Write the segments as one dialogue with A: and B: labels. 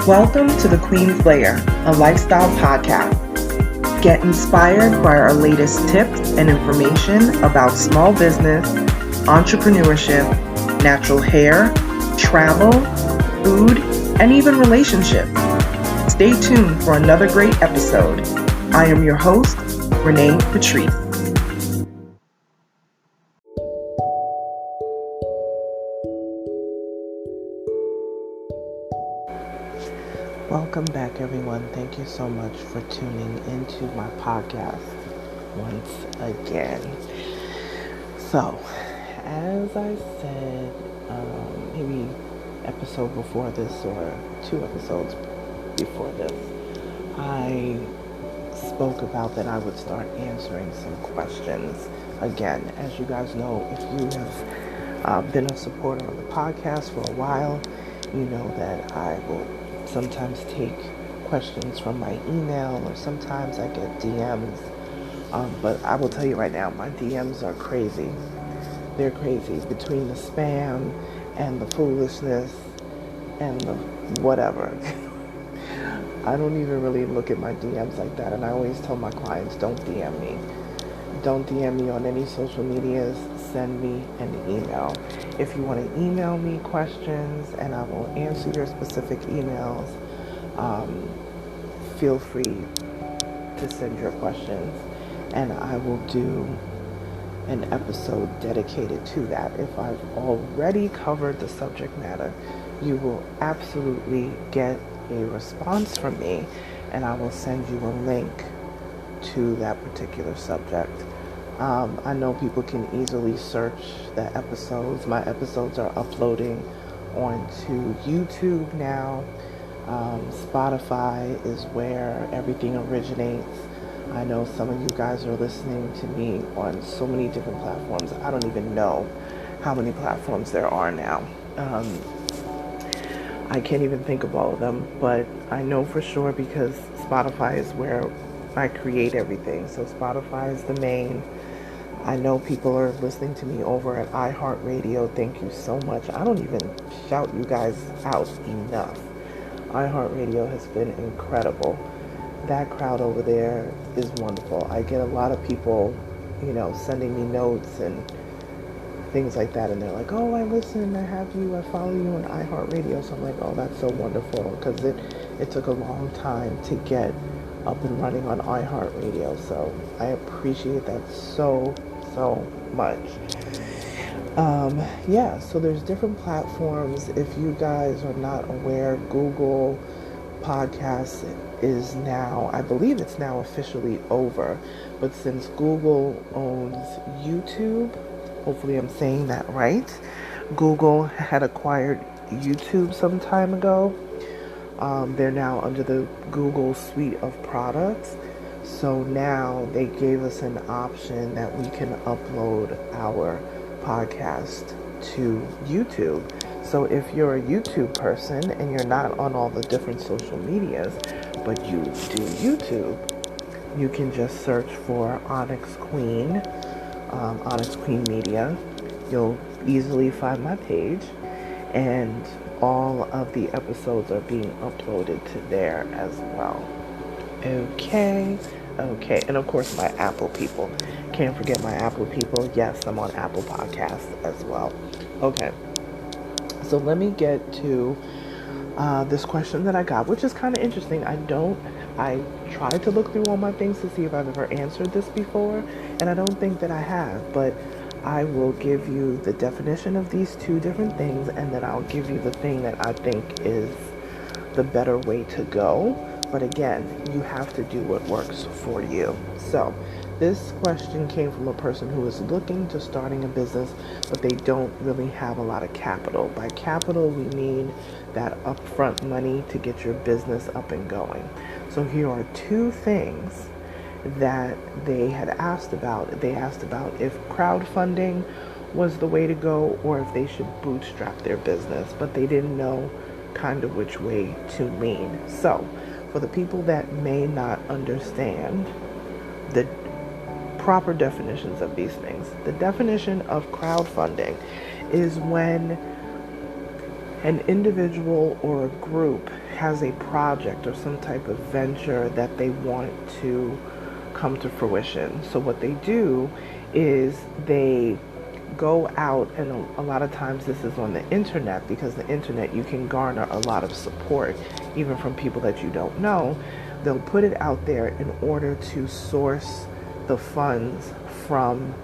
A: Welcome to The Queen's Lair, a lifestyle podcast. Get inspired by our latest tips and information about small business, entrepreneurship, natural hair, travel, food, and even relationships. Stay tuned for another great episode. I am your host, Renee Patrice. Welcome back, everyone. Thank you so much for tuning into my podcast once again. So, as I said, maybe episode before this or 2 episodes before this, I spoke about that I would start answering some questions again. As you guys know, if you have been a supporter of the podcast for a while, you know that I will sometimes take questions from my email, or sometimes I get DMs. But I will tell you right now, my DMs are crazy. They're crazy. Between the spam and the foolishness and the whatever. I don't even really look at my DMs like that. And I always tell my clients, don't DM me. Don't DM me on any social medias. Send me an email. If you want to email me questions and I will answer your specific emails, feel free to send your questions and I will do an episode dedicated to that. If I've already covered the subject matter, you will absolutely get a response from me and I will send you a link to that particular subject. I know people can easily search the episodes. My episodes are uploading onto YouTube now. Spotify is where everything originates. I know some of you guys are listening to me on so many different platforms. I don't even know how many platforms there are now. I can't even think of all of them, but I know for sure because Spotify is where I create everything. So Spotify is the main. I know people are listening to me over at iHeartRadio. Thank you so much. I don't even shout you guys out enough. iHeartRadio has been incredible. That crowd over there is wonderful. I get a lot of people, sending me notes and things like that. And they're like, oh, I listen, I follow you on iHeartRadio. So I'm like, oh, that's so wonderful. Because it took a long time to get up and running on iHeartRadio. So I appreciate that so much. So there's different platforms. If you guys are not aware, Google Podcasts is now, I believe it's now officially over, but since Google owns YouTube, hopefully I'm saying that right, Google had acquired YouTube some time ago. They're now under the Google suite of products. So now they gave us an option that we can upload our podcast to YouTube. So if you're a YouTube person and you're not on all the different social medias, but you do YouTube, you can just search for Onyx Queen Media. You'll easily find my page, and all of the episodes are being uploaded to there as well. Okay. And of course, my Apple people. Can't forget my Apple people. Yes, I'm on Apple Podcasts as well. Okay. So let me get to this question that I got, which is kind of interesting. I tried to look through all my things to see if I've ever answered this before, and I don't think that I have, but I will give you the definition of these 2 different things, and then I'll give you the thing that I think is the better way to go. But again, you have to do what works for you. So this question came from a person who is looking to starting a business, but they don't really have a lot of capital. By capital, we mean that upfront money to get your business up and going. So here are 2 things that they had asked about. They asked about if crowdfunding was the way to go or if they should bootstrap their business, but they didn't know kind of which way to lean. So for the people that may not understand the proper definitions of these things, the definition of crowdfunding is when an individual or a group has a project or some type of venture that they want to come to fruition. So what they do is they go out, and a lot of times this is on the internet, because the internet, you can garner a lot of support even from people that you don't know. They'll put it out there in order to source the funds from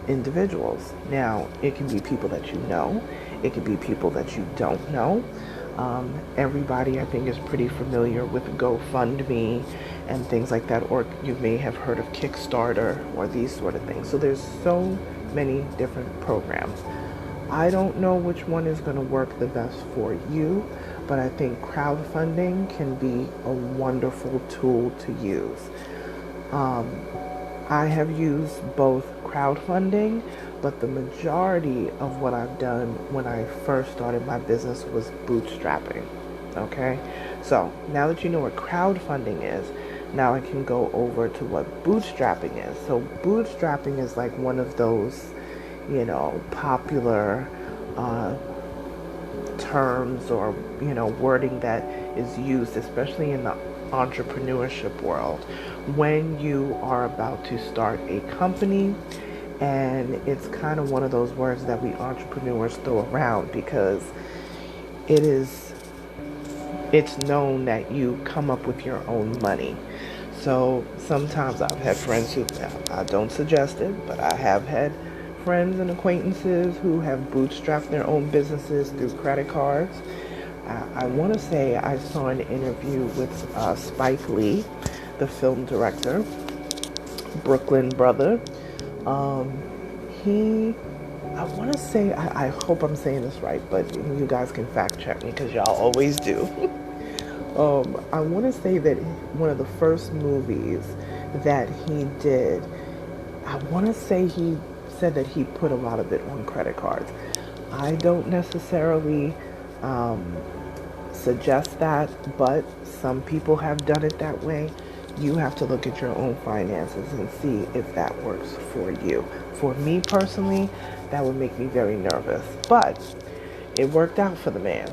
A: individuals. Now, it can be people that you know, it could be people that you don't know. Everybody, I think, is pretty familiar with GoFundMe and things like that, or you may have heard of Kickstarter or these sort of things. So there's so many different programs. I don't know which one is going to work the best for you, but I think crowdfunding can be a wonderful tool to use. I have used both crowdfunding, but the majority of what I've done when I first started my business was bootstrapping. Okay, so now that you know what crowdfunding is, now I can go over to what bootstrapping is. So bootstrapping is like one of those, popular terms or, wording that is used, especially in the entrepreneurship world, when you are about to start a company. And it's kind of one of those words that we entrepreneurs throw around because it's known that you come up with your own money. So sometimes I've had friends who, I don't suggest it, but I have had friends and acquaintances who have bootstrapped their own businesses through credit cards. I want to say I saw an interview with Spike Lee, the film director, Brooklyn brother. I want to say, I hope I'm saying this right, but you guys can fact check me because y'all always do. I want to say that one of the first movies that he did, I want to say he said that he put a lot of it on credit cards. I don't necessarily suggest that, but some people have done it that way. You have to look at your own finances and see if that works for you. For me personally, that would make me very nervous, but it worked out for the man.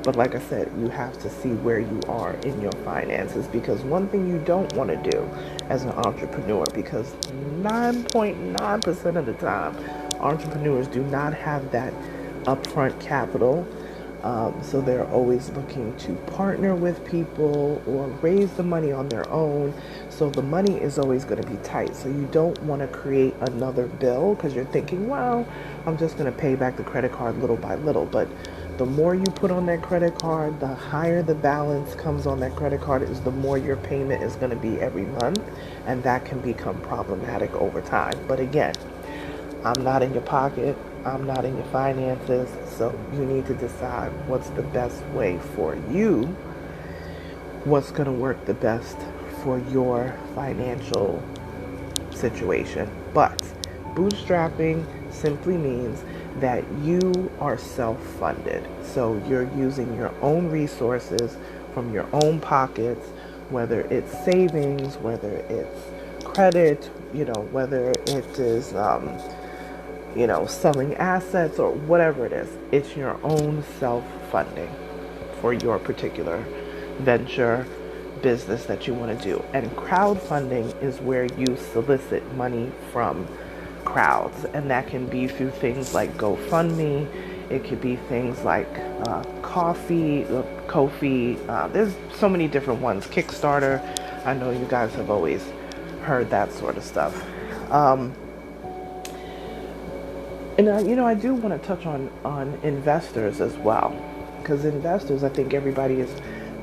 A: But like I said, you have to see where you are in your finances, because one thing you don't want to do as an entrepreneur, because 9.9% of the time, entrepreneurs do not have that upfront capital. So they're always looking to partner with people or raise the money on their own. So the money is always going to be tight. So you don't want to create another bill because you're thinking, well, I'm just going to pay back the credit card little by little. But the more you put on that credit card, the higher the balance comes on that credit card, is the more your payment is going to be every month. And that can become problematic over time. But again, I'm not in your pocket. I'm not in your finances, so you need to decide what's the best way for you, what's going to work the best for your financial situation. But bootstrapping simply means that you are self-funded. So you're using your own resources from your own pockets, whether it's savings, whether it's credit, whether it is selling assets or whatever it is. It's your own self-funding for your particular venture, business that you want to do. And crowdfunding is where you solicit money from crowds. And that can be through things like GoFundMe. It could be things like Ko-fi. There's so many different ones. Kickstarter. I know you guys have always heard that sort of stuff. And I do want to touch on investors as well, because investors, I think everybody is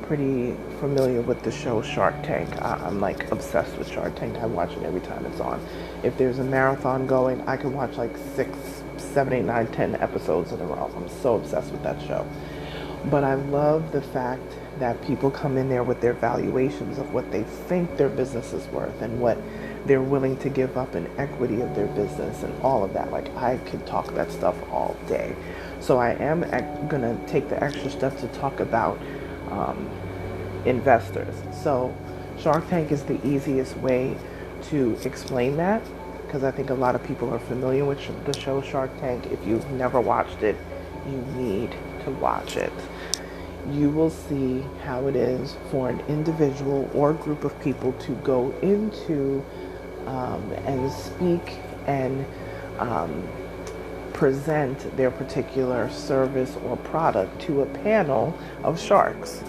A: pretty familiar with the show Shark Tank. I'm like obsessed with Shark Tank. I watch it every time it's on. If there's a marathon going, I can watch like 6, 7, 8, 9, 10 episodes in a row. I'm so obsessed with that show. But I love the fact that people come in there with their valuations of what they think their business is worth and what they're willing to give up in equity of their business and all of that. Like, I could talk that stuff all day. So I am going to take the extra step to talk about investors. So Shark Tank is the easiest way to explain that, because I think a lot of people are familiar with the show Shark Tank. If you've never watched it, you need to watch it, you will see how it is for an individual or group of people to go into and speak and present their particular service or product to a panel of sharks,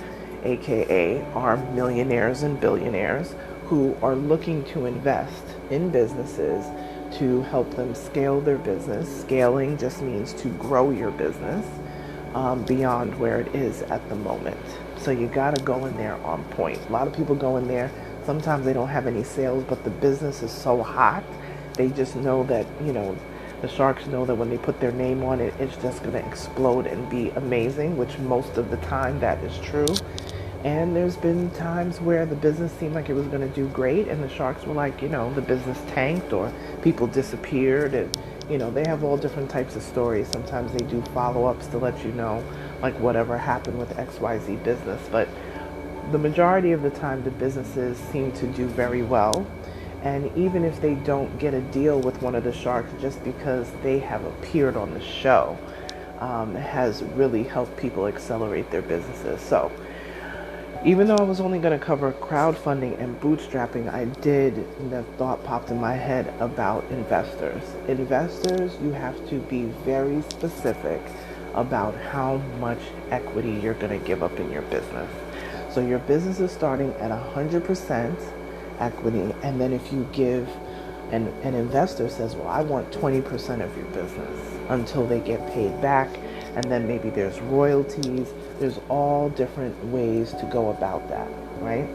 A: aka our millionaires and billionaires who are looking to invest in businesses to help them scale their business. Scaling just means to grow your business beyond where it is at the moment. So you got to go in there on point. A lot of people go in there, sometimes they don't have any sales, but the business is so hot, they just know that, the sharks know that when they put their name on it, it's just going to explode and be amazing, which most of the time that is true. And there's been times where the business seemed like it was going to do great, and the sharks were like, the business tanked or people disappeared, and they have all different types of stories. Sometimes they do follow-ups to let you know, like, whatever happened with XYZ business. But the majority of the time, the businesses seem to do very well. And even if they don't get a deal with one of the sharks, just because they have appeared on the show, has really helped people accelerate their businesses. So even though I was only going to cover crowdfunding and bootstrapping, the thought popped in my head about investors. Investors, you have to be very specific about how much equity you're going to give up in your business. So your business is starting at 100% equity, and then if you give, an investor says, well, I want 20% of your business until they get paid back, and then maybe there's royalties. There's all different ways to go about that, right?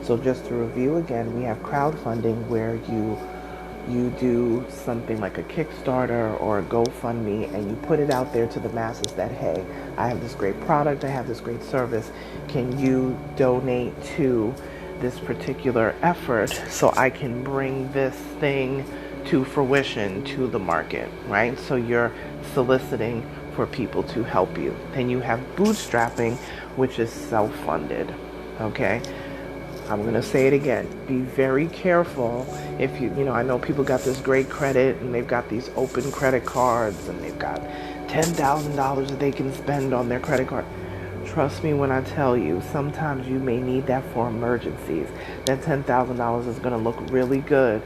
A: So just to review again, we have crowdfunding where you do something like a Kickstarter or a GoFundMe, and you put it out there to the masses that, hey, I have this great product, I have this great service. Can you donate to this particular effort so I can bring this thing to fruition, to the market, right? So you're soliciting for people to help you. Then you have bootstrapping, which is self-funded, okay? I'm going to say it again. Be very careful if I know people got this great credit and they've got these open credit cards and they've got $10,000 that they can spend on their credit card. Trust me when I tell you, sometimes you may need that for emergencies. That $10,000 is going to look really good,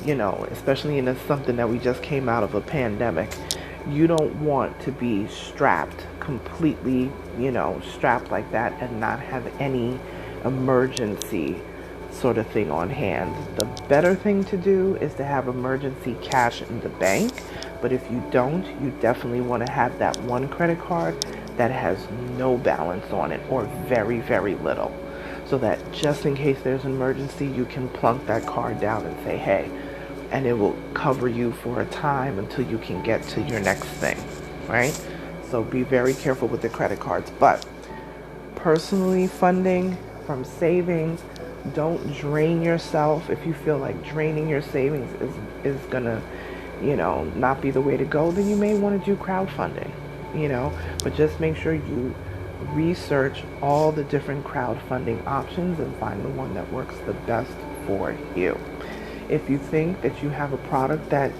A: especially in something that we just came out of a pandemic. You don't want to be strapped completely, strapped like that and not have any emergency sort of thing on hand. The better thing to do is to have emergency cash in the bank. But if you don't, you definitely want to have that one credit card that has no balance on it or very, very little. So that just in case there's an emergency, you can plunk that card down and say, hey, and it will cover you for a time until you can get to your next thing, right? So be very careful with the credit cards. But personally funding from savings, don't drain yourself. If you feel like draining your savings is gonna, not be the way to go, then you may want to do crowdfunding, but just make sure you research all the different crowdfunding options and find the one that works the best for you. If you think that you have a product that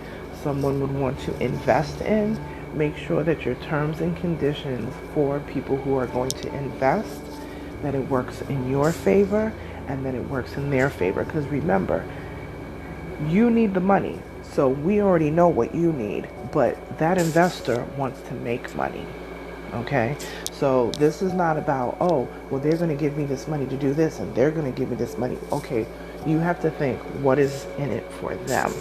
A: someone would want to invest in, make sure that your terms and conditions for people who are going to invest, that it works in your favor and that it works in their favor. Because remember, you need the money. So we already know what you need, but that investor wants to make money. Okay? So this is not about, oh, well, they're going to give me this money to do this and they're going to give me this money. Okay, you have to think, what is in it for them?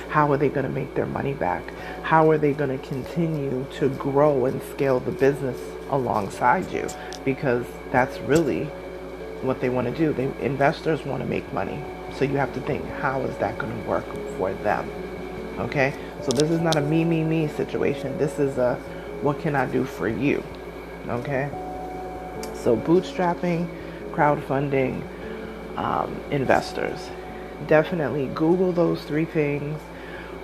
A: How are they going to make their money back? How are they going to continue to grow and scale the business alongside you? Because that's really what they want to do. Investors want to make money. So you have to think, how is that going to work for them? Okay? So this is not a me situation. This is a, what can I do for you? Okay? So bootstrapping, crowdfunding, investors. Definitely Google those three things.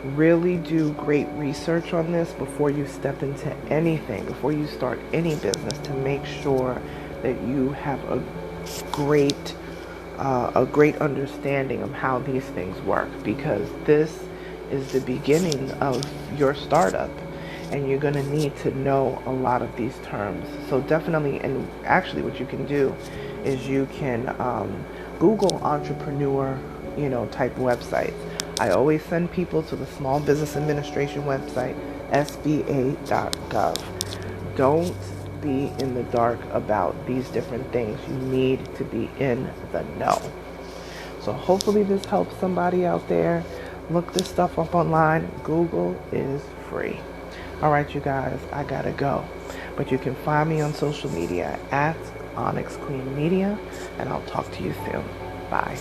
A: Really do great research on this before you step into anything, before you start any business, to make sure that you have a great understanding of how these things work, because this is the beginning of your startup. and you're going to need to know a lot of these terms. So definitely, and actually what you can do is you can Google entrepreneur, type websites. I always send people to the Small Business Administration website, sba.gov. Don't be in the dark about these different things. You need to be in the know. So hopefully this helps somebody out there. Look this stuff up online. Google is free. All right, you guys, I gotta go. But you can find me on social media at Onyx Queen Media, and I'll talk to you soon. Bye.